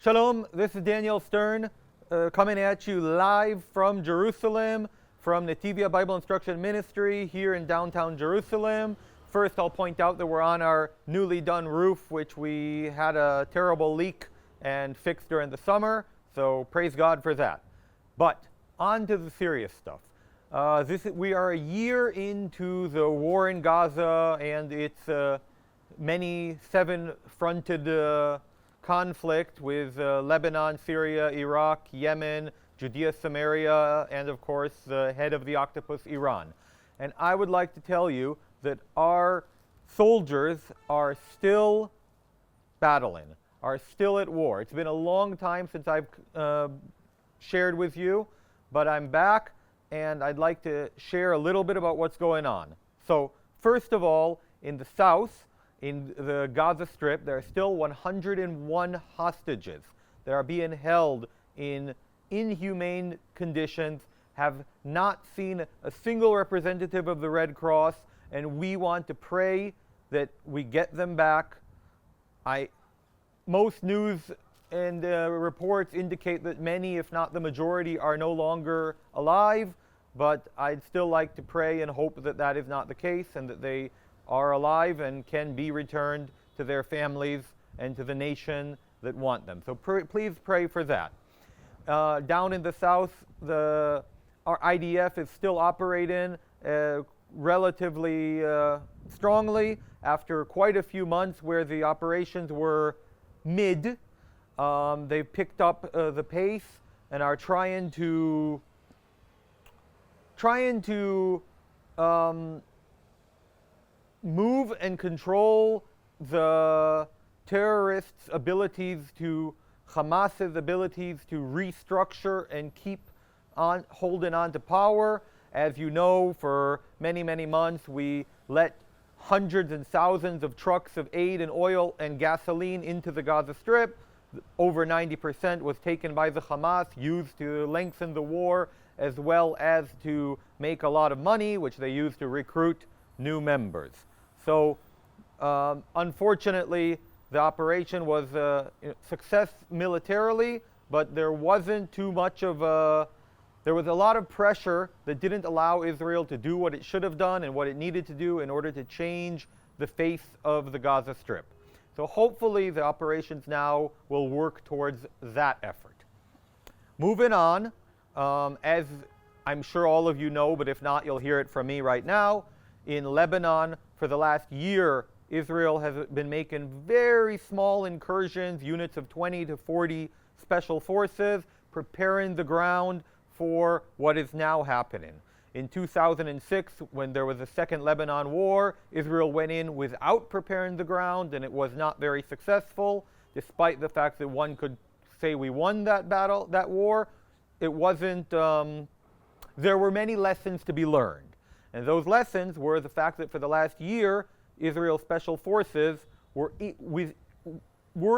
Shalom, this is Daniel Stern coming at you live from Jerusalem, from Netivyah Bible Instruction Ministry here in downtown Jerusalem. First, I'll point out that we're on our newly done roof, which we had a terrible leak and fixed during the summer, so praise God for that. But on to the serious stuff. We are a year into the war in Gaza and its many seven-fronted conflict with Lebanon, Syria, Iraq, Yemen, Judea, Samaria, and of course the head of the octopus, Iran. And I would like to tell you that our soldiers are still battling, are still at war. It's been a long time since I've shared with you, but I'm back and I'd like to share a little bit about what's going on. So first of all, in the south, in the Gaza Strip, there are still 101 hostages that are being held in inhumane conditions, have not seen a single representative of the Red Cross, and we want to pray that we get them back. Most news and reports indicate that many, if not the majority, are no longer alive, but I'd still like to pray and hope that that is not the case and that they are alive and can be returned to their families and to the nation that want them. So please pray for that. Down in the south, our IDF is still operating relatively strongly after quite a few months where the operations were mid. They've picked up the pace and are trying to move and control the terrorists' abilities Hamas's abilities to restructure and keep on holding on to power. As you know, for many, many months, we let hundreds and thousands of trucks of aid and oil and gasoline into the Gaza Strip. Over 90% was taken by the Hamas, used to lengthen the war, as well as to make a lot of money, which they used to recruit new members. So unfortunately, the operation was a success militarily, but there wasn't too much of there was a lot of pressure that didn't allow Israel to do what it should have done and what it needed to do in order to change the face of the Gaza Strip. So hopefully the operations now will work towards that effort. Moving on, as I'm sure all of you know, but if not, you'll hear it from me right now. In Lebanon, for the last year, Israel has been making very small incursions, units of 20 to 40 special forces, preparing the ground for what is now happening. In 2006, when there was a second Lebanon war, Israel went in without preparing the ground, and it was not very successful, despite the fact that one could say we won that battle, that war. It wasn't, there were many lessons to be learned. And those lessons were the fact that for the last year, Israel's special forces were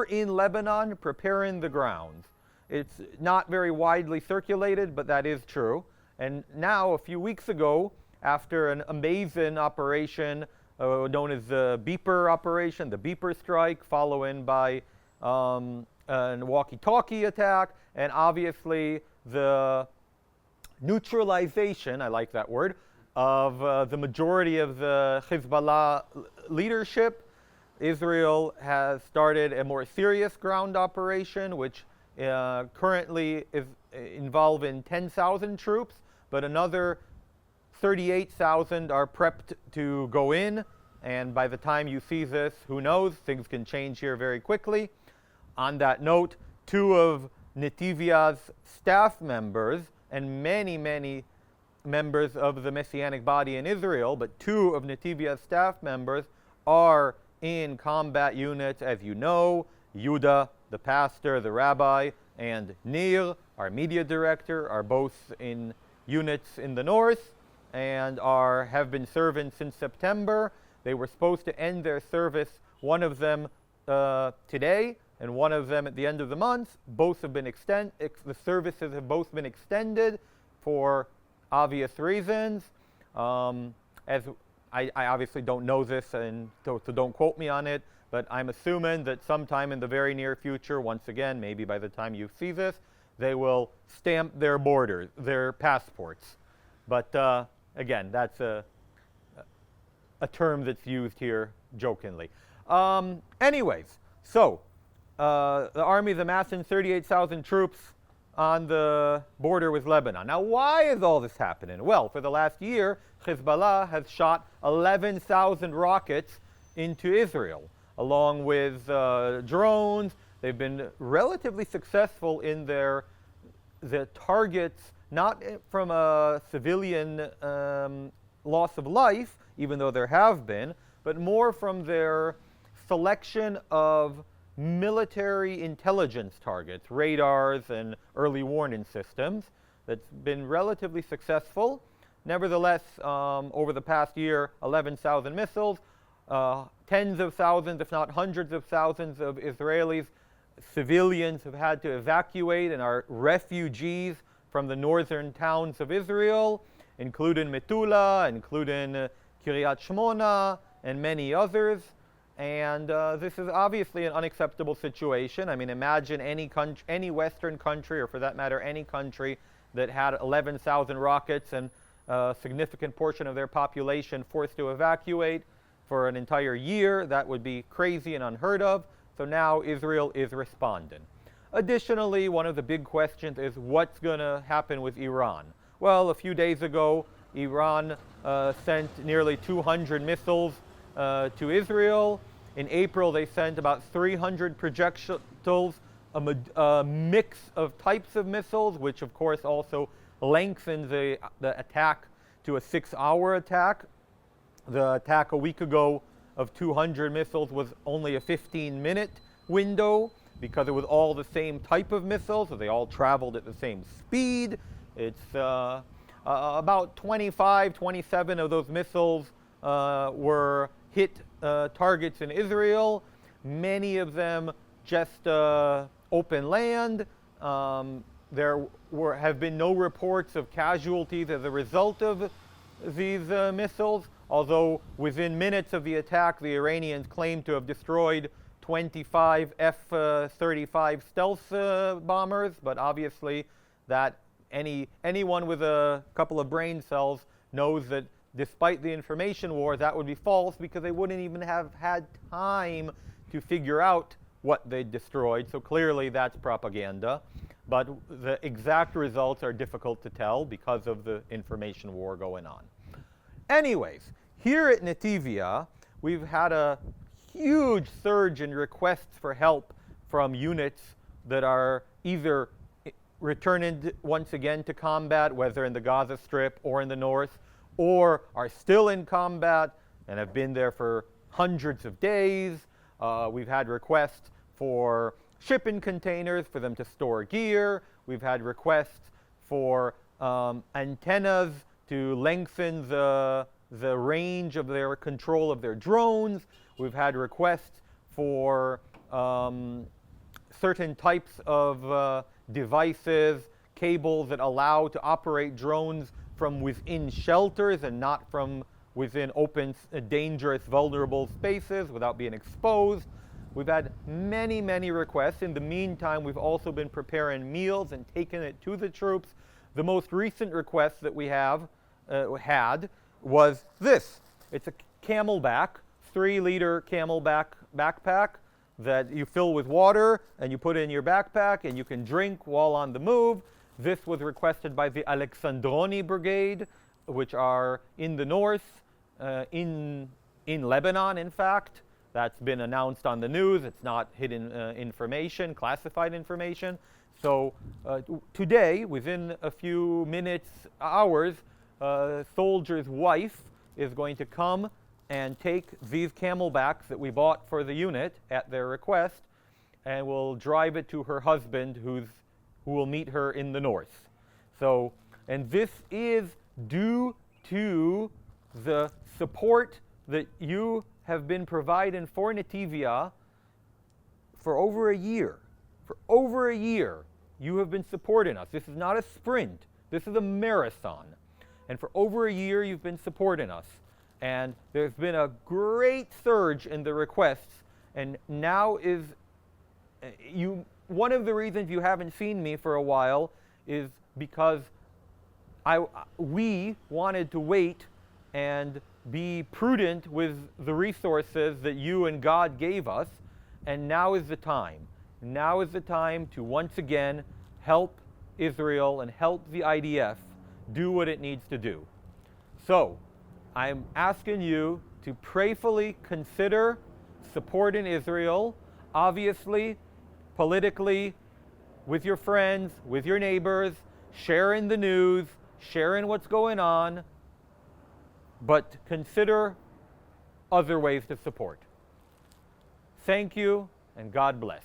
in Lebanon preparing the ground. It's not very widely circulated, but that is true. And now, a few weeks ago, after an amazing operation known as the Beeper operation, the Beeper strike, followed by a walkie-talkie attack, and obviously the neutralization, I like that word, of the majority of the Hezbollah leadership, Israel has started a more serious ground operation, which currently is involving 10,000 troops, but another 38,000 are prepped to go in. And by the time you see this, who knows, things can change here very quickly. On that note, two of Netivyah's staff members and many, many members of the Messianic body in Israel, but two of Netivyah's staff members are in combat units, as you know. Yuda, the pastor, the rabbi, and Nir, our media director, are both in units in the north and have been serving since September. They were supposed to end their service, one of them today and one of them at the end of the month. Both have been the services have both been extended for obvious reasons. As I obviously don't know this, and so don't quote me on it, but I'm assuming that sometime in the very near future, once again, maybe by the time you see this, they will stamp their borders, their passports. But again, that's a term that's used here jokingly. Anyways, so the army is amassing 38,000 troops on the border with Lebanon. Now, why is all this happening? Well, for the last year, Hezbollah has shot 11,000 rockets into Israel, along with drones. They've been relatively successful in the targets, not from a civilian loss of life, even though there have been, but more from their selection of military intelligence targets, radars and early warning systems. That's been relatively successful. Nevertheless, over the past year, 11,000 missiles, tens of thousands, if not hundreds of thousands of Israelis, civilians have had to evacuate and are refugees from the northern towns of Israel, including Metula, including Kiryat Shmona, and many others. And this is obviously an unacceptable situation. I mean, imagine any Western country, or for that matter, any country that had 11,000 rockets and a significant portion of their population forced to evacuate for an entire year. That would be crazy and unheard of. So now Israel is responding. Additionally, one of the big questions is what's going to happen with Iran? Well, a few days ago, Iran sent nearly 200 missiles to Israel. In April, they sent about 300 projectiles, a mix of types of missiles, which of course also lengthens the attack to a 6-hour attack. The attack a week ago of 200 missiles was only a 15-minute window because it was all the same type of missile, so they all traveled at the same speed. It's about 25, 27 of those missiles were hit targets in Israel. Many of them just open land. There have been no reports of casualties as a result of these missiles, although within minutes of the attack, the Iranians claimed to have destroyed 25 F-35 stealth bombers, but obviously that anyone with a couple of brain cells knows that despite the information war, that would be false because they wouldn't even have had time to figure out what they destroyed. So clearly that's propaganda. But the exact results are difficult to tell because of the information war going on. Anyways, here at Netivyah, we've had a huge surge in requests for help from units that are either returning once again to combat, whether in the Gaza Strip or in the north, or are still in combat and have been there for hundreds of days. We've had requests for shipping containers for them to store gear. We've had requests for antennas to lengthen the range of their control of their drones. We've had requests for certain types of devices, cables that allow to operate drones from within shelters and not from within open, dangerous, vulnerable spaces without being exposed. We've had many, many requests. In the meantime, we've also been preparing meals and taking it to the troops. The most recent request that we had was this. It's a Camelback, 3-liter Camelback backpack that you fill with water and you put in your backpack and you can drink while on the move. This was requested by the Alexandroni Brigade, which are in the north, in Lebanon, in fact. That's been announced on the news. It's not hidden information, classified information. So today, within a few minutes, hours, a soldier's wife is going to come and take these Camelbacks that we bought for the unit at their request and will drive it to her husband who will meet her in the north. So, and this is due to the support that you have been providing for Netivyah for over a year. For over a year, you have been supporting us. This is not a sprint. This is a marathon. And for over a year, you've been supporting us. And there's been a great surge in the requests. And now is one of the reasons you haven't seen me for a while is because we wanted to wait and be prudent with the resources that you and God gave us, and now is the time. Now is the time to once again help Israel and help the IDF do what it needs to do. So, I'm asking you to prayerfully consider support in Israel, obviously, politically, with your friends, with your neighbors, sharing the news, sharing what's going on, but consider other ways to support. Thank you, and God bless.